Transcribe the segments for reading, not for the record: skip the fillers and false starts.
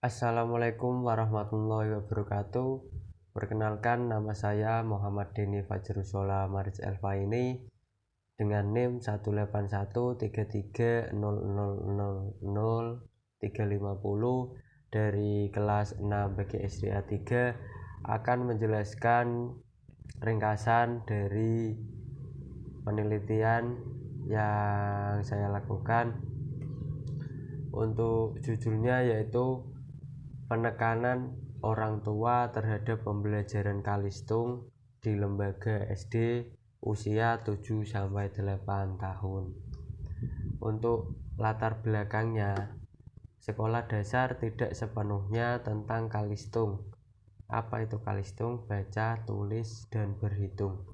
Assalamualaikum warahmatullahi wabarakatuh. Perkenalkan, nama saya Muhammad Deni Fajrusola Maris Elva ini dengan NIM 1813300000350 dari kelas 6 BGSDA 3 akan menjelaskan ringkasan dari penelitian yang saya lakukan. Untuk judulnya yaitu penekanan orang tua terhadap pembelajaran Kalistung di lembaga SD usia 7-8 tahun. Untuk latar belakangnya, sekolah dasar tidak sepenuhnya tentang Kalistung. Apa itu Kalistung? Baca, tulis, dan berhitung.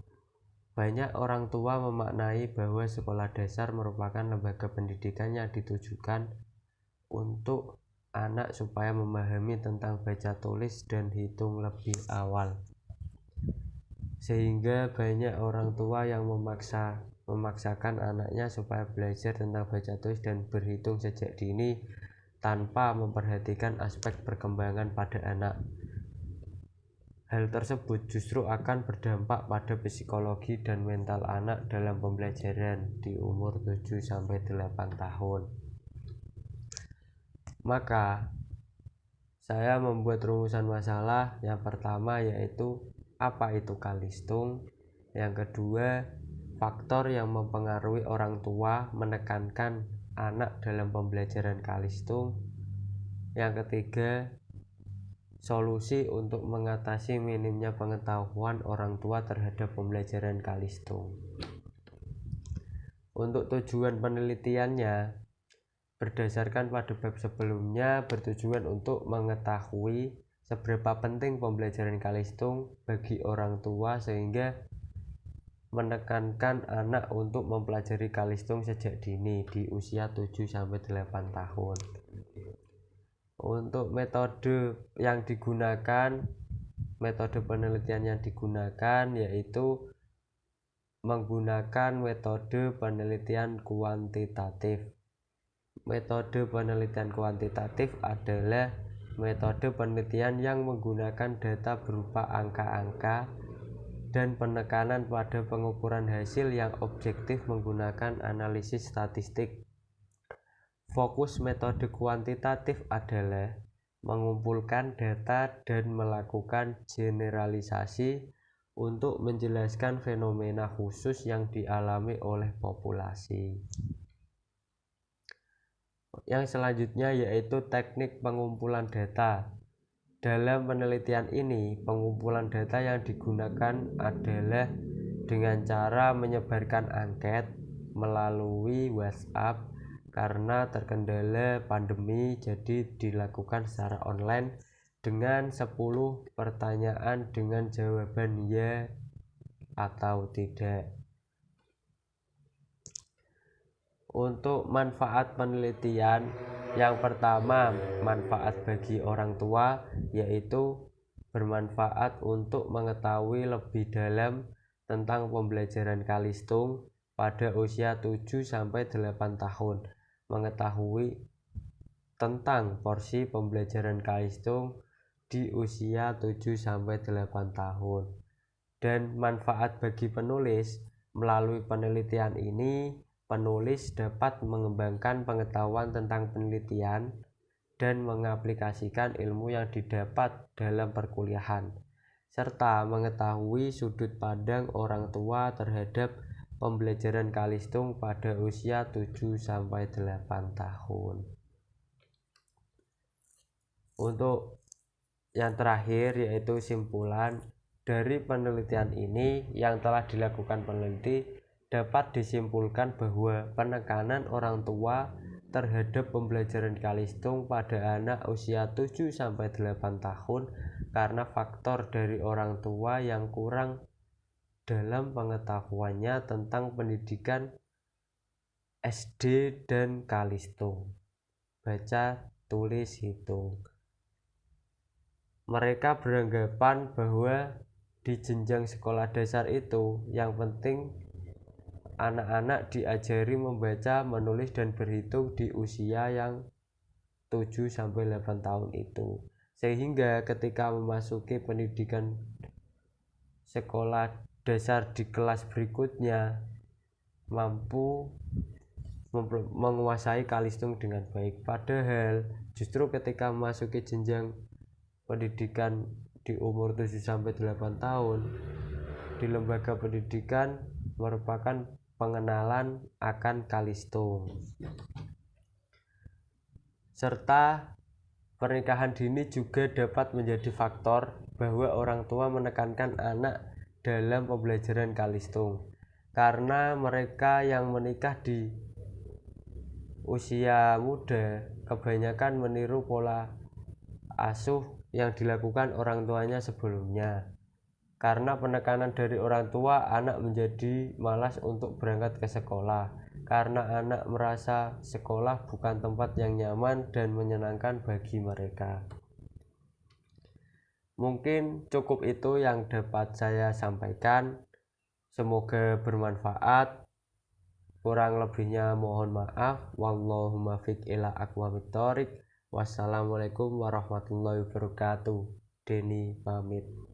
Banyak orang tua memaknai bahwa sekolah dasar merupakan lembaga pendidikan yang ditujukan untuk anak supaya memahami tentang baca tulis dan hitung lebih awal, sehingga banyak orang tua yang memaksakan anaknya supaya belajar tentang baca tulis dan berhitung sejak dini tanpa memperhatikan aspek perkembangan pada anak. Hal tersebut justru akan berdampak pada psikologi dan mental anak dalam pembelajaran di umur 7-8 tahun. Maka saya membuat rumusan masalah. Yang pertama yaitu apa itu Kalistung. Yang kedua, faktor yang mempengaruhi orang tua menekankan anak dalam pembelajaran Kalistung. Yang ketiga, solusi untuk mengatasi minimnya pengetahuan orang tua terhadap pembelajaran Kalistung. Untuk tujuan penelitiannya, berdasarkan pada bab sebelumnya, bertujuan untuk mengetahui seberapa penting pembelajaran Kalistung bagi orang tua sehingga menekankan anak untuk mempelajari Kalistung sejak dini di usia 7-8 tahun. Untuk metode penelitian yang digunakan yaitu menggunakan metode penelitian kuantitatif. Metode penelitian kuantitatif adalah metode penelitian yang menggunakan data berupa angka-angka dan penekanan pada pengukuran hasil yang objektif menggunakan analisis statistik. Fokus metode kuantitatif adalah mengumpulkan data dan melakukan generalisasi untuk menjelaskan fenomena khusus yang dialami oleh populasi. Yang selanjutnya yaitu teknik pengumpulan data. Dalam penelitian ini, pengumpulan data yang digunakan adalah dengan cara menyebarkan angket melalui WhatsApp. Karena terkendala pandemi, jadi dilakukan secara online dengan 10 pertanyaan dengan jawaban ya atau tidak. Untuk manfaat penelitian, yang pertama, manfaat bagi orang tua, yaitu bermanfaat untuk mengetahui lebih dalam tentang pembelajaran Kalistung pada usia 7-8 tahun, mengetahui tentang porsi pembelajaran Kalistung di usia 7-8 tahun. Dan manfaat bagi penulis, melalui penelitian ini penulis dapat mengembangkan pengetahuan tentang penelitian dan mengaplikasikan ilmu yang didapat dalam perkuliahan, serta mengetahui sudut pandang orang tua terhadap pembelajaran Kalistung pada usia 7-8 tahun. Untuk yang terakhir yaitu simpulan dari penelitian ini, yang telah dilakukan peneliti dapat disimpulkan bahwa penekanan orang tua terhadap pembelajaran Kalistung pada anak usia 7-8 tahun karena faktor dari orang tua yang kurang dalam pengetahuannya tentang pendidikan SD dan Kalistung, baca, tulis, hitung. Mereka beranggapan bahwa di jenjang sekolah dasar itu yang penting anak-anak diajari membaca, menulis, dan berhitung di usia yang 7-8 tahun itu. Sehingga ketika memasuki pendidikan sekolah dasar di kelas berikutnya mampu menguasai kalistung dengan baik. Padahal justru ketika memasuki jenjang pendidikan di umur 7-8 tahun di lembaga pendidikan merupakan pengenalan akan kalistung. Serta pernikahan dini juga dapat menjadi faktor bahwa orang tua menekankan anak dalam pembelajaran kalistung, karena mereka yang menikah di usia muda kebanyakan meniru pola asuh yang dilakukan orang tuanya sebelumnya. Karena penekanan dari orang tua, anak menjadi malas untuk berangkat ke sekolah, karena anak merasa sekolah bukan tempat yang nyaman dan menyenangkan bagi mereka. Mungkin cukup itu yang dapat saya sampaikan. Semoga bermanfaat. Kurang lebihnya mohon maaf. Wallahu muwaffiq ila aqwamit thoriq. Wassalamualaikum warahmatullahi wabarakatuh. Denny pamit.